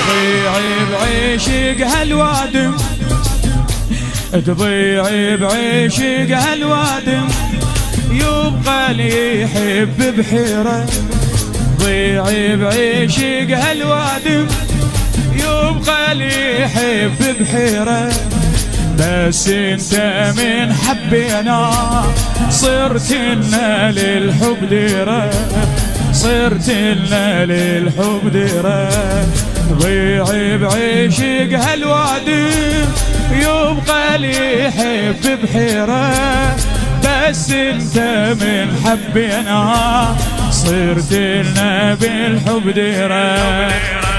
تضيعي بعيشك هالوادم، تضيعي بعيشك هالوادم، يبقى لي يحب بحيرة. تضيعي بعيشك هالوادم، يبقى لي يحب بحيرة. بس انت من حبينا صرت لنا للحب ديرة، صرت لنا للحب ديرة. تضيعي بعيشك هالوادم، يبقى لي يحب بحيرة. بس انت من حبينا صرت لنا بالحب ديرة.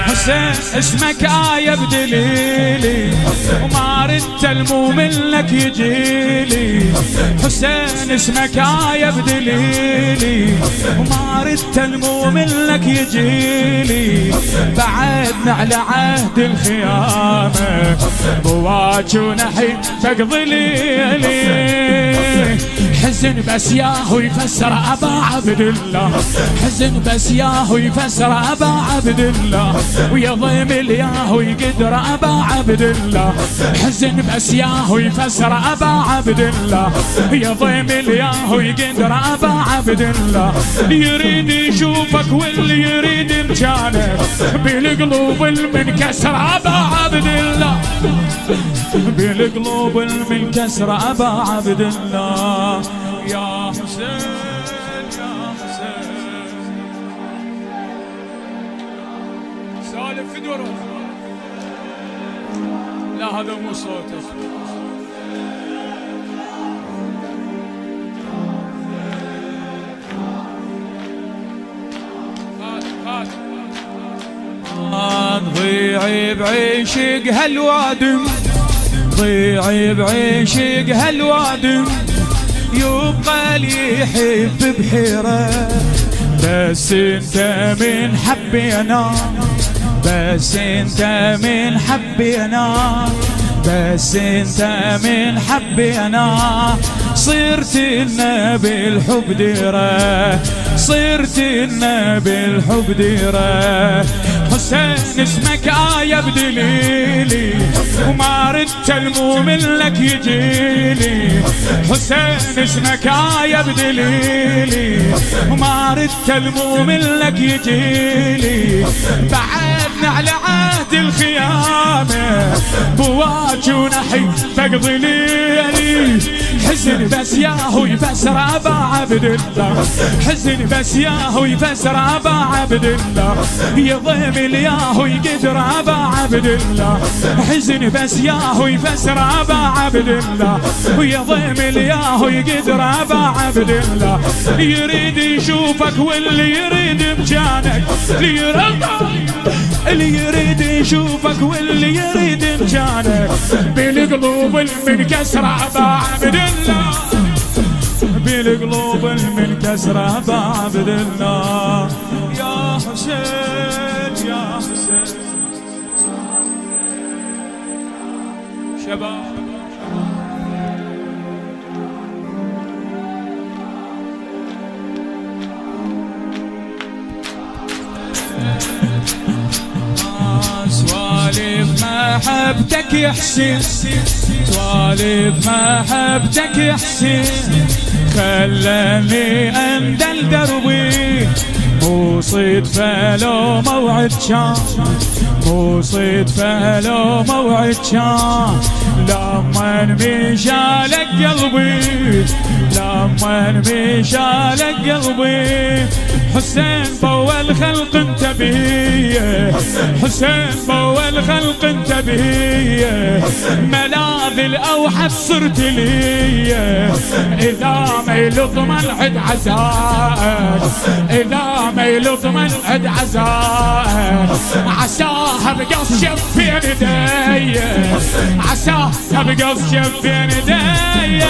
حسين اسمك آية بدليلي، وما ردت الموم منك يجيلي. حسين اسمك آية بدليلي، وما ردت الموم منك يجيلي. بعدنا على عهد الخيامة، بواج ونحي تقضي ليلي. حزن بس ياهو يفسر أبا عبد الله، حزن بس ياهو يفسر أبا عبد الله. ويا ضيم الياهو يقدر أبا عبد الله، حزن بس ياهو يفسر أبا عبد الله. يا ضيم الياهو يقدر أبا عبد الله. يريد يشوفك واللي يريد مكانك، بالقلوب المنكسر أبا عبد الله، بالقلوب المنكسر أبا عبد الله. يا حسين يا حسين سالف في دوره. لا هذا مو صوتك. تضيعي بعيشك هالوادم، تضيعي بعيشك هالوادم، يبقى لي يحب بحيرة. بس انت من حبينا، بس انت من حبينا، بس انت من حبينا. صرت لنا بالحب ديرة، صرت لنا بالحب ديرة. حسين اسمك آية بدليلي، وما ردت الموم منك يجيلي. حسين اسمك آية بدليلي، وما ردت الموم منك يجيلي. بعدنا على عهد الخيامة، بواج ونحي تقضي ليلي. حزن بس ياهو يفسر أبا عبد الله، حزن بس ياهو يفسر أبا عبد الله. يضيم الياهو يقدر أبا عبد الله، حزن بس ياهو يفسر أبا عبد الله. ويضيم الياهو يقدر أبا عبد الله. يريد يشوفك واللي يريد مكانك، اللي يريد يشوفك واللي يريد مكانك. بالقلوب المنكسرة أبا عبد الله، بالقلوب المنكسرة أبا عبد الله. يا حسين يا حسين شباب سوالف محبتك يا حسين، سوالف محبتك يا حسين. خلاني أندل دربي، مو صدفة لو موعد كان، مو صدفة لو موعد كان. لما مشالك قلبي، لما مشالك قلبي. حسين بول خلق انت بيه، حسين بول خلق انت بيه. ملاذ الاوحد صرت لي، اذا ما يلطم العد عزاك، اذا ما يضمن عد عزاء عساها بقص شفين ايدي عساها بقص شفين ايدي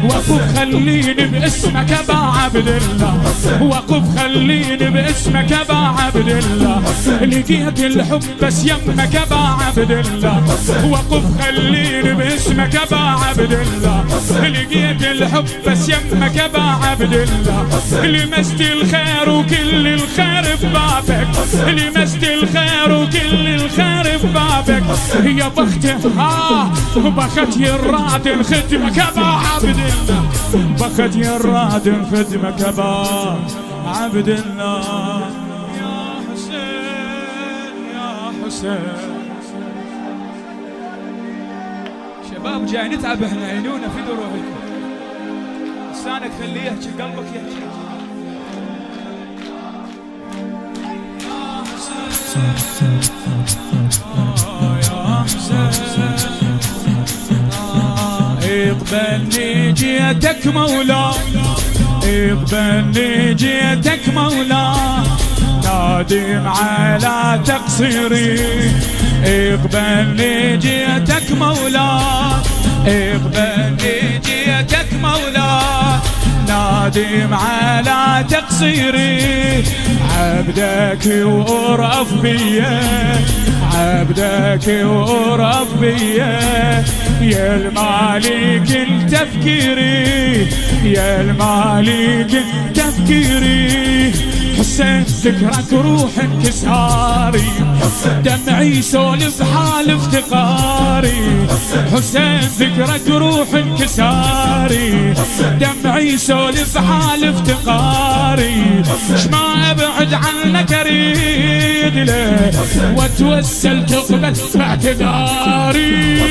وقف خليني باسمك ابا عبد الله وقف خليني باسمك ابا عبد الله لقيت الحب بس يمك ابا عبد الله وقف خليني باسمك ابا عبد الله لقيت الحب بس يمك ابا عبد الله لمست الخير وكل الخير ببابك لمست الخير وكل الخير ببابك يا بخته بخت يراد خدمك ابا عبد الله بخت يراد خدمك ابا عبد الله يا حسين يا حسين شباب جاي نتعب احنا عينونا في دروعكم لسانك خليه يحكي قلبك يحكي يا حسين اقبلني جيتك مولا اقبلني جيتك مولا نادم على تقصيري اقبلني جيتك مولا اقبلني جيتك مولا نادم على تقصيري عبدك وأرأف بيا عبدك وأرأف بيا يا المالك التفكيري يا المالك تفكيري حسين ذكرك روح انكساري دمعي سولف حال افتقاري حسين ذكرك روح انكساري دمعي سولف حال افتقاري شما ابعد عنك اريد له واتوسل تقبل باعتذاري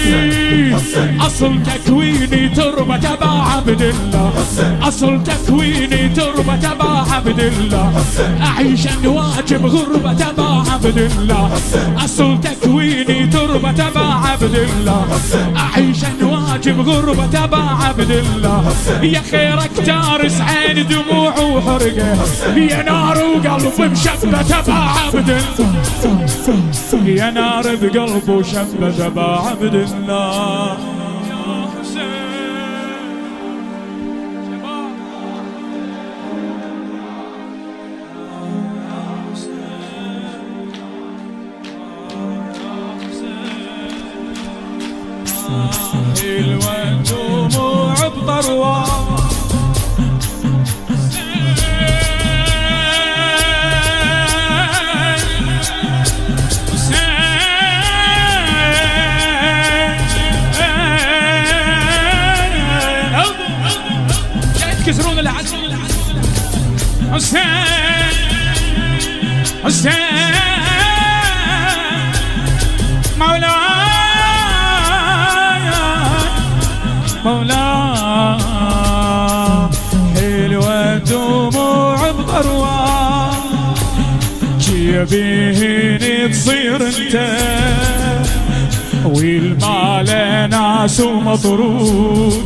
اصل تكويني تربة ابا عبد الله اصل تكويني تربة ابا عبد الله أعيش واجب غربة ابا عبد الله أصل تكويني تربة ابا عبد الله أعيش واجب غربة ابا عبد الله يا خيرك تارس عين دموع وحرقه يا نار وقلب مشبت ابا عبد الله يا نار بقلب وشبت ابا عبد الله حلوة دموع بطروة يكسرون العزم حسين حسين مولاي مولا حلوة دموع بطروة جيبيني تصير انت والمال ناس ومطرود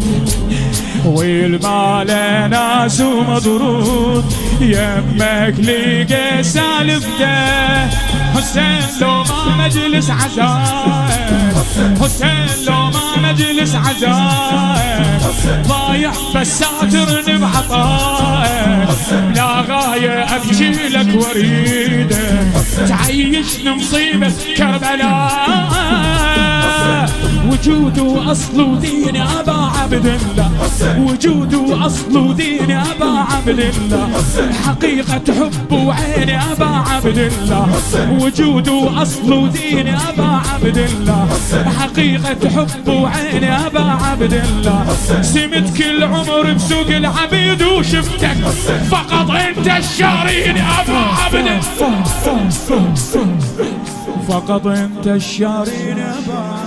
والمال ناس ومطرود يمك لقى سالفته حسين لو ما مجلس عزاء حسين لو ما مجلس عزاء ضايع بس ساترني بعطاء لا غاية ابكي لك وريده تعيشني مصيبة كربلاء وجود واصل ودين ابا عبد الله وجود واصل ودين ابا عبد الله حقيقة حب وعين ابا عبد الله وجود واصل ودين ابا عبد الله حقيقة حب وعين ابا عبد الله سمت كل عمر بسوق العبيد وشفتك فقط انت الشارين ابا عبد الله فقط انت الشارين ابا